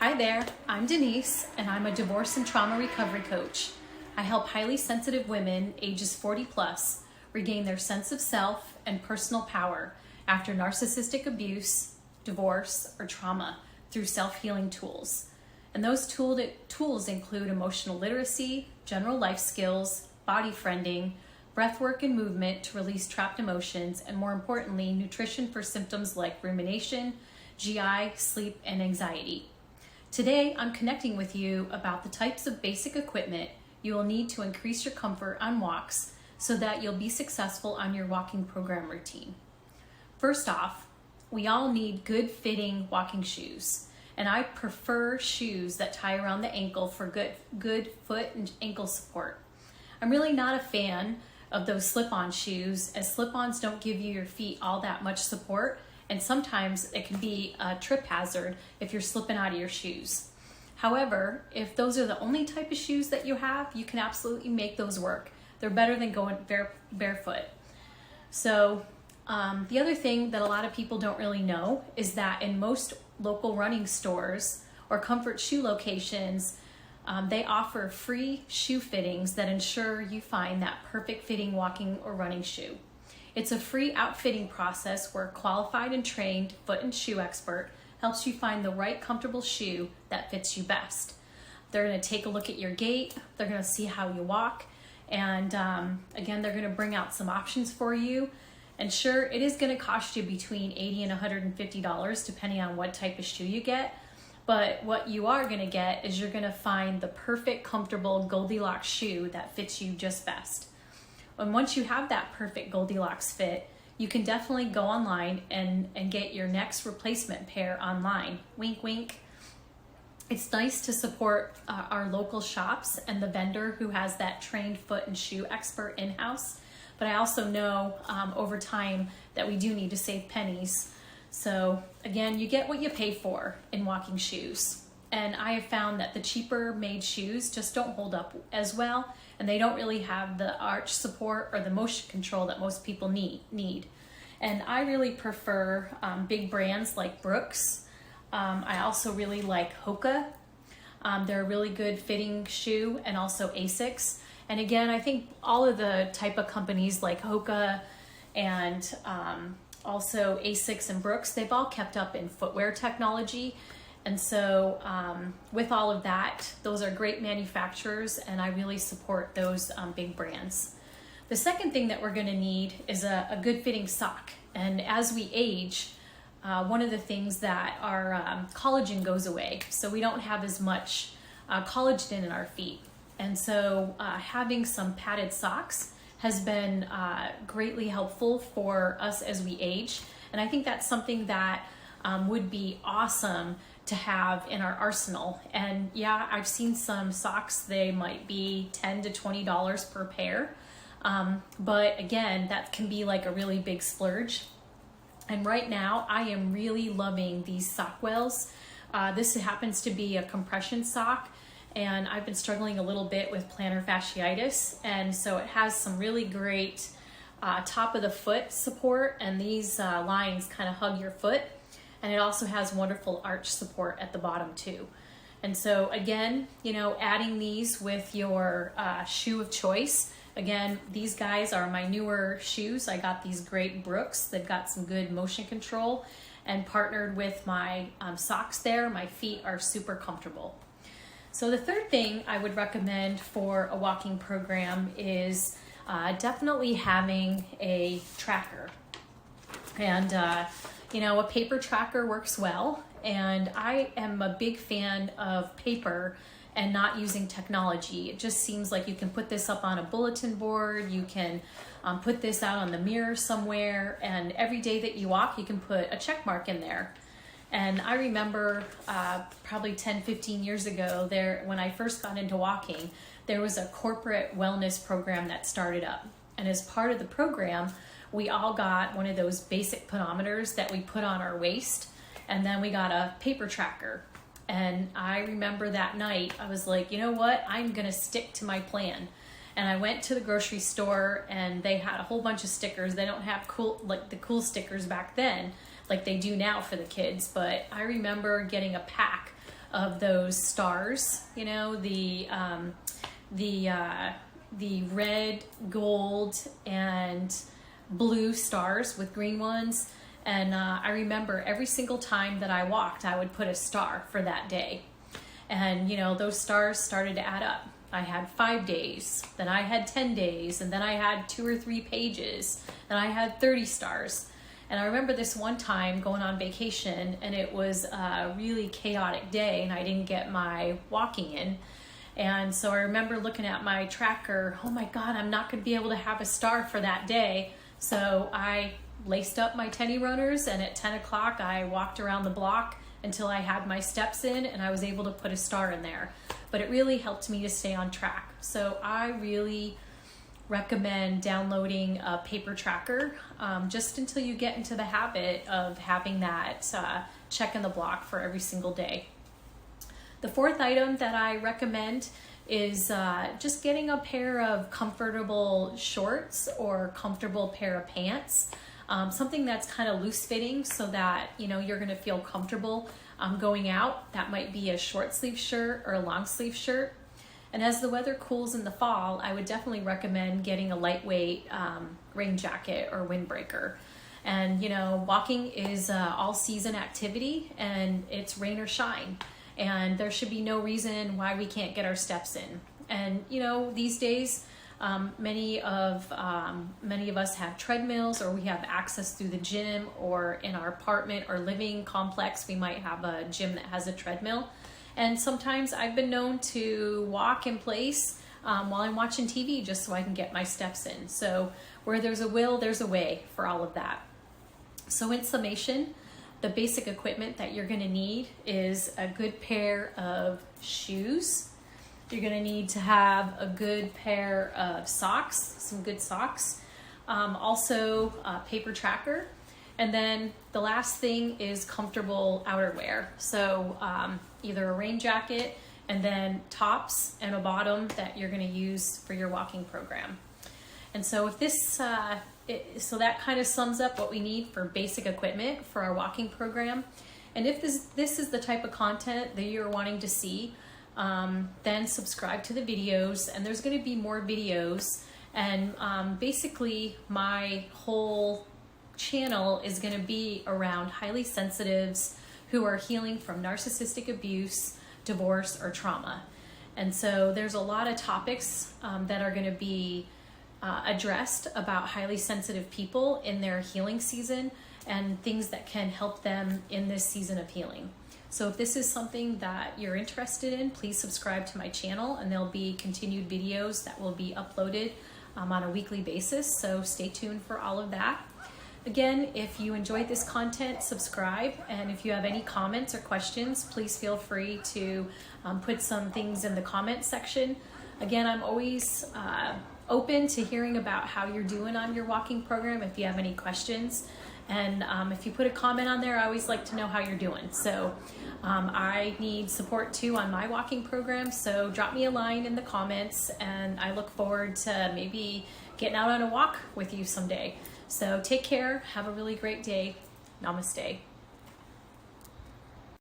Hi there, I'm Denise, and I'm a divorce and trauma recovery coach. I help highly sensitive women, ages 40 plus, regain their sense of self and personal power after narcissistic abuse, divorce, or trauma through self-healing tools. And those tools include emotional literacy, general life skills, body friending, breathwork and movement to release trapped emotions, and more importantly, nutrition for symptoms like rumination, GI, sleep, and anxiety. Today, I'm connecting with you about the types of basic equipment you will need to increase your comfort on walks so that you'll be successful on your walking program routine. First off, we all need good fitting walking shoes, and I prefer shoes that tie around the ankle for good foot and ankle support. I'm really not a fan of those slip-on shoes, as slip-ons don't give you your feet all that much support, and sometimes it can be a trip hazard if you're slipping out of your shoes. However, if those are the only type of shoes that you have, you can absolutely make those work. They're better than going barefoot. So the other thing that a lot of people don't really know is that in most local running stores or comfort shoe locations, they offer free shoe fittings that ensure you find that perfect fitting walking or running shoe. It's a free outfitting process where a qualified and trained foot and shoe expert helps you find the right comfortable shoe that fits you best. They're going to take a look at your gait, they're going to see how you walk, and again, they're going to bring out some options for you. And sure, it is going to cost you between $80 and $150 depending on what type of shoe you get. But what you are going to get is you're going to find the perfect, comfortable Goldilocks shoe that fits you just best. And once you have that perfect Goldilocks fit, you can definitely go online and get your next replacement pair online. Wink, wink. It's nice to support our local shops and the vendor who has that trained foot and shoe expert in-house. But I also know over time that we do need to save pennies. So again, you get what you pay for in walking shoes. And I have found that the cheaper made shoes just don't hold up as well, and they don't really have the arch support or the motion control that most people need. And I really prefer big brands like Brooks. I also really like Hoka. They're a really good fitting shoe, and also Asics. And again, I think all of the type of companies like Hoka and also Asics and Brooks, they've all kept up in footwear technology. And so with all of that, those are great manufacturers, and I really support those big brands. The second thing that we're going to need is a good fitting sock. And as we age, one of the things that our collagen goes away, so we don't have as much collagen in our feet. And so having some padded socks has been greatly helpful for us as we age. And I think that's something that would be awesome to have in our arsenal. And yeah, I've seen some socks, they might be $10 to $20 per pair. But again, that can be like a really big splurge. And right now I am really loving these sockwells. This happens to be a compression sock, and I've been struggling a little bit with plantar fasciitis. And so it has some really great top of the foot support, and these lines kind of hug your foot. And it also has wonderful arch support at the bottom too. And so again, adding these with your shoe of choice. Again, these guys are my newer shoes. I got these great Brooks. They've got some good motion control, and partnered with my socks there, my feet are super comfortable. So the third thing I would recommend for a walking program is definitely having a tracker. And a paper tracker works well, and I am a big fan of paper and not using technology. It just seems like you can put this up on a bulletin board, you can put this out on the mirror somewhere, and every day that you walk, you can put a check mark in there. And I remember probably 10, 15 years ago, when I first got into walking, there was a corporate wellness program that started up. And as part of the program, we all got one of those basic pedometers that we put on our waist, and then we got a paper tracker. And I remember that night, I was like, you know what? I'm gonna stick to my plan. And I went to the grocery store, and they had a whole bunch of stickers. They don't have the cool stickers back then, like they do now for the kids. But I remember getting a pack of those stars, you know, the red, gold, and blue stars with green ones. And I remember every single time that I walked, I would put a star for that day. And, you know, those stars started to add up. I had 5 days, then I had 10 days, and then I had 2 or 3 pages, and I had 30 stars. And I remember this one time going on vacation, and it was a really chaotic day, and I didn't get my walking in. And so I remember looking at my tracker, oh my God, I'm not going to be able to have a star for that day. So I laced up my tenny runners, and at 10 o'clock I walked around the block until I had my steps in, and I was able to put a star in there. But it really helped me to stay on track. So I really recommend downloading a paper tracker just until you get into the habit of having that check in the block for every single day. The fourth item that I recommend is just getting a pair of comfortable shorts or comfortable pair of pants. Something that's kind of loose fitting so that, you know, you're going to feel comfortable going out. That might be a short sleeve shirt or a long sleeve shirt. And as the weather cools in the fall, I would definitely recommend getting a lightweight rain jacket or windbreaker. And, you know, walking is all season activity, and it's rain or shine. And there should be no reason why we can't get our steps in. And, you know, these days, many of us have treadmills, or we have access through the gym, or in our apartment or living complex, we might have a gym that has a treadmill. And sometimes I've been known to walk in place while I'm watching TV just so I can get my steps in. So where there's a will, there's a way for all of that. So in summation, the basic equipment that you're going to need is a good pair of shoes. You're going to need to have a good pair of socks, some good socks. Also a paper tracker. And then the last thing is comfortable outerwear. So either a rain jacket, and then tops and a bottom that you're going to use for your walking program. And so if this, so that kind of sums up what we need for basic equipment for our walking program. And if this is the type of content that you're wanting to see, then subscribe to the videos, and there's going to be more videos. And basically my whole channel is going to be around highly sensitives who are healing from narcissistic abuse, divorce, or trauma. And so there's a lot of topics that are going to be addressed about highly sensitive people in their healing season, and things that can help them in this season of healing. So if this is something that you're interested in, please subscribe to my channel, and there'll be continued videos that will be uploaded on a weekly basis. So stay tuned for all of that. Again, if you enjoyed this content, subscribe. And if you have any comments or questions, please feel free to put some things in the comment section. Again, I'm always open to hearing about how you're doing on your walking program if you have any questions. And if you put a comment on there, I always like to know how you're doing. So I need support too on my walking program. So drop me a line in the comments, and I look forward to maybe getting out on a walk with you someday. So take care. Have a really great day. Namaste.